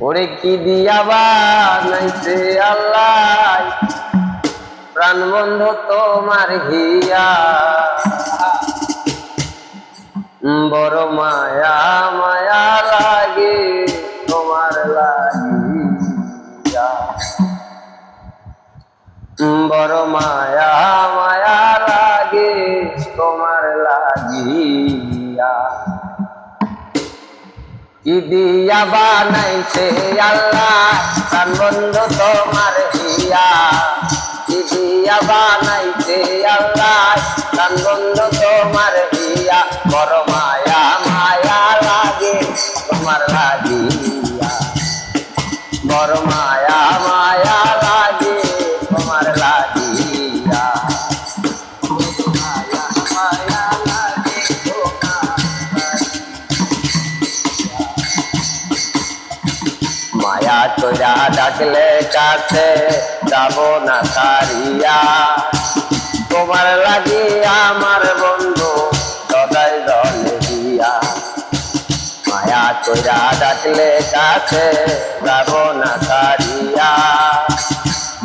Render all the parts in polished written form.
ওরে কি দিয়া বানাইছে আল্লাহ প্রাণ বন্ধু তোমার হিয়া, বড় মায়া মায়া লাগে তোমার লাগিয়া, বড় মায়া মায়া লাগে তোমার লাগিয়া। কি দিয়া বানাইছে আল্লাহ প্রাণ বন্ধু তোমার হিয়া, কি দিয়া বানাইছে আল্লাহ প্রাণ বন্ধু তোমার হিয়া, বড় মায়া মায়া লাগে তোমার লাগিয়া, বড় মায়া মায়া লাগে তোমার লাগিয়া, মায়া মায়া লাগে তোমার, মায়া তোরা ডাকলে কাছে যাব না সারিয়া, তোমার লাগিয়া আমার বন্ধু সদাই জলে দিয়া, মায়া তোরা ডাকলে কাছে যাব না সারিয়া,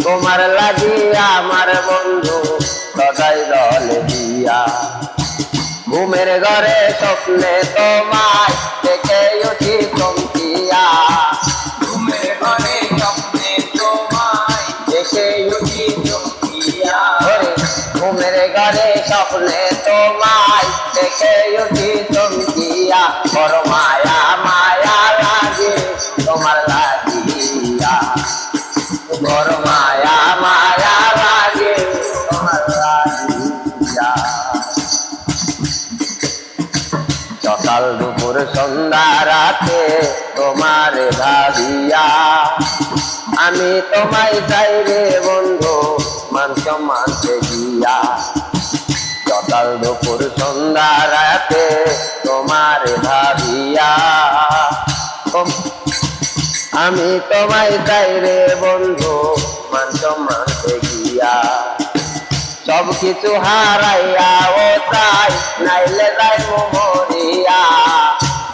তোমার লাগিয়া আমার বন্ধু সদাই জলে দিয়া, ঘুমের ঘরে স্বপ্নে তোমায় দেখে উঠি চমকিয়া, ঘুমের ঘরে স্বপ্নে তোমায় দেখে উঠি চমকিয়া, ঘুমের ঘরে স্বপ্নে তোমায় দেখে উঠি চমকিয়া, বড় মায়া মায়া লাগে তোমার লাগিয়া, বড় মায়া মায়া লাগে তোমার লাগিয়া। সকাল দুপুর সন্ধ্যা রাতে তোমার ভাবিয়া, আমি তোমায় চাই রে বন্ধু মান সম্মানতে গিয়া, সকাল দুপুর সন্ধ্যা রাতে তোমার ভাবিয়া, আমি তোমায় চাই রে বন্ধু মান সম্মানতে গিয়া, সব কিছু হারাইয়া ও চাই নাইলে যাই মরিয়া,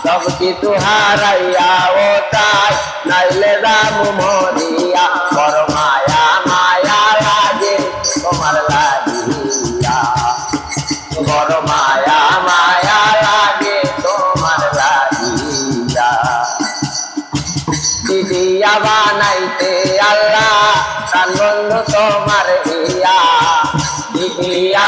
সব কিছু হারাইয়া ও চাই নাইলে যাম মরিয়া, বড় মায়া মায়া লাগে তোমার লাগিয়া, বড় মায়া মায়া লাগে তোমার লাগিয়া। দিয়া বানাইতে আল্লাহ প্রাণ বন্ধু তোমার হিয়া, দিয়া